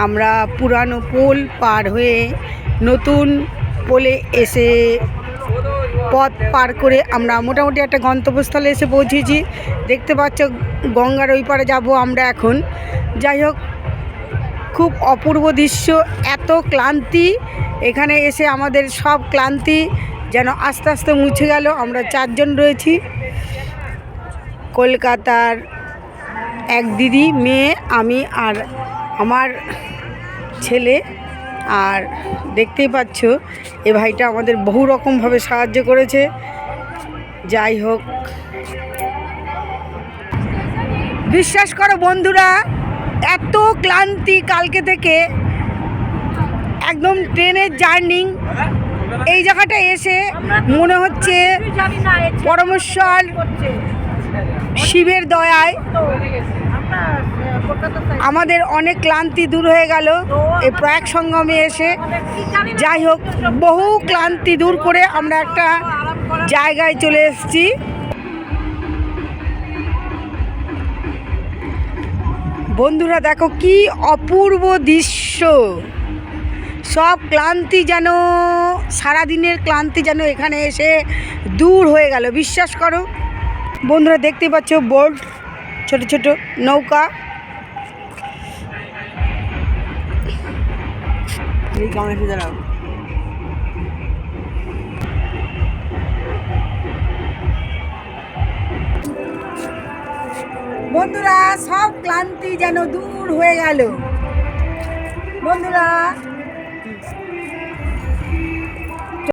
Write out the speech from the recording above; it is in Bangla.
আমরা পুরানো পোল পার হয়ে নতুন পোলে এসে পথ পার করে আমরা মোটামুটি একটা গন্তব্যস্থলে এসে পৌঁছেছি। দেখতে পাচ্ছ গঙ্গার ওই পারে যাবো আমরা এখন। যাই হোক, খুব অপূর্ব দৃশ্য, এত ক্লান্তি, এখানে এসে আমাদের সব ক্লান্তি যেন আস্তে আস্তে মুছে গেল। আমরা 4 জন রয়েছি, কলকাতার এক দিদি, মেয়ে, আমি আর আমার ছেলে। আর দেখতেই পাচ্ছ এ ভাইটা আমাদের বহু রকমভাবে সাহায্য করেছে। যাই হোক, বিশ্বাস করো বন্ধুরা, এত ক্লান্তি কালকে থেকে, একদম ট্রেনের জার্নি, এই জায়গাটা এসে মনে হচ্ছে পরমেশ্বর শিবের দয়ায় আমাদের অনেক ক্লান্তি দূর হয়ে গেল এই প্রয়াগ সঙ্গমে এসে। যাই হোক, বহু ক্লান্তি দূর করে আমরা একটা জায়গায় চলে এসেছি। বন্ধুরা দেখো কি অপূর্ব দৃশ্য, সব ক্লান্তি যেন, সারাদিনের ক্লান্তি যেন এখানে এসে দূর হয়ে গেল। বিশ্বাস করো বন্ধুরা, দেখতে পাচ্ছ বোট, ছোট ছোট নৌকা। বন্ধুরা সব ক্লান্তি যেন দূর হয়ে গেল। বন্ধুরা